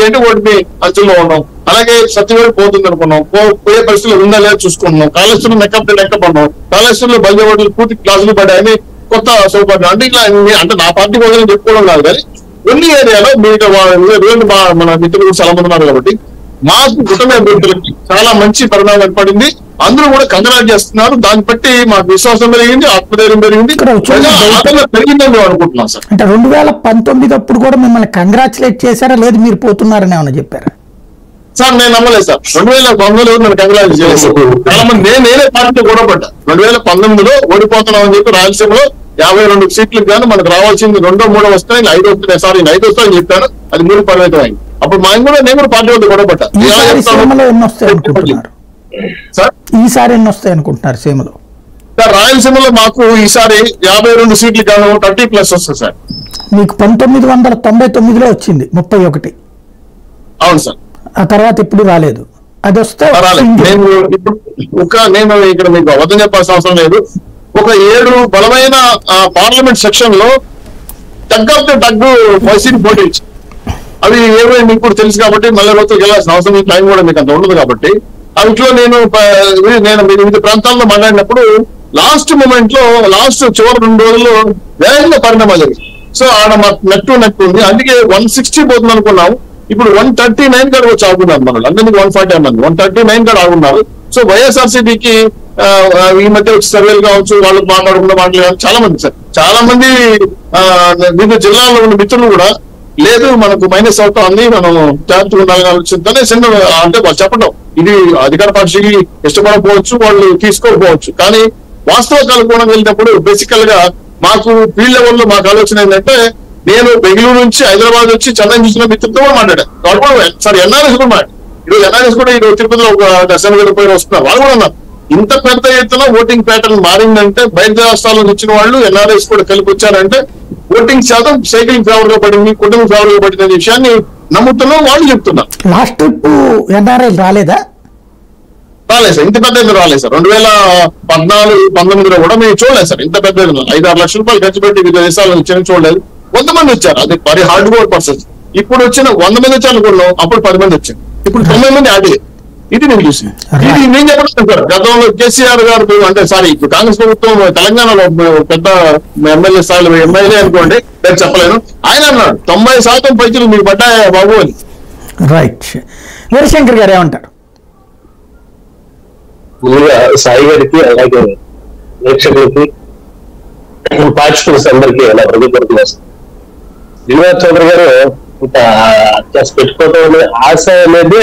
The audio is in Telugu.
ఏంటి వాటిని అంచుల్లో ఉన్నాం. అలాగే సత్యవేళ పోతుంది అనుకున్నాం, పోయే పరిస్థితులు ఉందా లేదా చూసుకుంటున్నాం. కాళేశ్వరం నెక్కప్ అన్నాం, కాళేశ్వరంలో బల్జ హోటల్ పూర్తి క్లాసులు పడ్డాయని కొత్త సౌకర్యం అంటే ఇట్లా అంటే నా పార్టీ కోసం చెప్పుకోవడం కాదు, కానీ కొన్ని ఏరియాలో మీకు మన మిత్రులు చాలా మంది ఉన్నారు కాబట్టి మాకు కుటుంబ అభ్యర్థులకి చాలా మంచి పరిణామం ఏర్పడింది. అందరూ కూడా కంగ్రాట్ చేస్తున్నారు. దాన్ని బట్టి మాకు విశ్వాసం పెరిగింది, ఆత్మధైర్యం పెరిగింది, పెరిగిందని మేము అనుకుంటున్నాం సార్. అంటే 2019 అప్పుడు కూడా మిమ్మల్ని కంగ్రాచులేట్ చేశారా, లేదు మీరు పోతున్నారని ఏమన్నా చెప్పారా? సార్ నేను నమ్మలేదు సార్. 2019లో నన్ను కంగ్రాచులేట్ చేశారు చాలా మంది. నేనే పార్టీతో గొడవపడ్డా. 2019లో ఓడిపోతున్నామని చెప్పి రాయలసీమలో 52 సీట్లకు గాను మనకు రావాల్సింది 2, 3 వస్తాయి, 5 వస్తున్నాయి. సార్ 5 వస్తాయని చెప్పాను, అది 3 పరిమితం అయింది. అప్పుడు నేను కూడా పార్టీ వద్ద గొడవపడ్డా. ఈసారి ఎన్ని వస్తాయి అనుకుంటున్నారు సీమలో? సార్ రాయలసీమలో మాకు ఈసారి 52 సీట్లు గాను 30+ వస్తుంది సార్. మీకు 1999లో వచ్చింది 31. అవును సార్. ఆ తర్వాత ఎప్పుడు రాలేదు. అది వస్తే నేను ఇక్కడ మీకు అబద్ధం చెప్పాల్సిన అవసరం లేదు. ఒక 7 బలమైన పార్లమెంట్ సెక్షన్ లో తగ్గు వైసీపీ పోటీ అవి ఏవో మీకు కూడా తెలుసు కాబట్టి మళ్ళీ రోజులకు వెళ్ళాల్సిన అవసరం టైం కూడా మీకు అంత ఉండదు కాబట్టి అవిట్లో నేను వివిధ ప్రాంతాల్లో మాట్లాడినప్పుడు లాస్ట్ మూమెంట్ లో చివరి 2 రోజుల్లో వేగంగా పరిణామాలు జరిగింది. సో ఆడ మాకు నెట్ ఉంది. అందుకే 160 పోతుంది అనుకున్నాం. ఇప్పుడు 139 కాడ వచ్చి ఆగున్నారు మనల్ని. అందరికి 140 అన్నది 139 కాడ ఆగున్నారు. సో వైఎస్ఆర్సీపీకి ఈ మధ్య వచ్చి సర్వేలు కావచ్చు, వాళ్ళు మాట్లాడుకున్న మాటలు చాలా మంది వివిధ జిల్లాల్లో ఉన్న మిత్రులు కూడా లేదు మనకు మైనస్ అవుతుంది, మనం జాగ్రత్తగా ఉండాలని ఆలోచించానే చిన్న అంటే వాళ్ళు చెప్పడం ఇది అధికార పార్టీకి ఇష్టపడకపోవచ్చు, వాళ్ళు తీసుకోకపోవచ్చు. కానీ వాస్తవ అనుగుణంగా వెళ్ళినప్పుడు బేసికల్ గా మాకు ఫీల్డ్ లెవెల్లో మాకు ఆలోచన ఏంటంటే నేను బెంగళూరు నుంచి హైదరాబాద్ వచ్చి చెన్నై చూసిన మిత్రులతో కూడా మాట్లాడాను. వాళ్ళు కూడా సార్ ఎన్ఆర్ఎస్ కూడా ఈరోజు ఎన్ఆర్ఎస్ కూడా ఈరోజు తిరుపతిలో ఒక దర్శనం పోయి వస్తున్నారు. వాళ్ళు కూడా అన్నారు ఇంత పెద్ద ఎత్తున ఓటింగ్ ప్యాటర్న్ మారిందంటే బయట రాష్ట్రాల నుంచి వచ్చిన వాళ్ళు ఎన్ఆర్ఎస్ కూడా కలిపి వచ్చారంటే ఓటింగ్ శాతం సైకిలింగ్ ఫేవర్ గా పడింది, కుటుంబం ఫేవర్ గా పడింది అనే విషయాన్ని నమ్ముతున్నాం, వాళ్ళు చెప్తున్నారు. లాస్ట్ ట్రిప్ ఎన్ఆర్ఐ రాలేదా? రాలేదు సార్, ఇంత పెద్ద ఎదురు రాలేదు సార్. 2014-19లో కూడా మేము చూడలేదు సార్ ఇంత పెద్ద 5-6 లక్షల రూపాయలు ఖర్చు పెట్టి వివిధ దేశాలను వచ్చారని చూడలేదు. 100 మంది వచ్చారు, అది మరి హార్డ్ కోర్ పర్సన్స్. ఇప్పుడు వచ్చిన 100 మంది వచ్చారు అనుకున్నాం, అప్పుడు 10 మంది వచ్చారు, ఇప్పుడు 9 మంది యాడ్ అయ్యారు. ఇది నేను చూసి ఇది నేను చెప్పడం సార్. గతంలో కేసీఆర్ గారు అంటే సారీ ఇప్పుడు కాంగ్రెస్ ప్రభుత్వం తెలంగాణలో పెద్ద ఎమ్మెల్యే స్థాయిలో ఎమ్మెల్యే అనుకోండి, నేను చెప్పలేను, ఆయన అన్నాడు 90% పైసలు మీకు పడ్డాయా బాబు అని. రైట్. వీరశంకర్ గారు ఏమంటారు? ముందుగా సాయి గారికి అలాగే ప్రేక్షకులకి పార్టిసిపెంట్స్ అందరికీ అలా హృదయపూర్వకంగా వస్తుంది. శ్రీనివాస్ చౌదరి గారు పెట్టుకోవడం ఆశ అనేది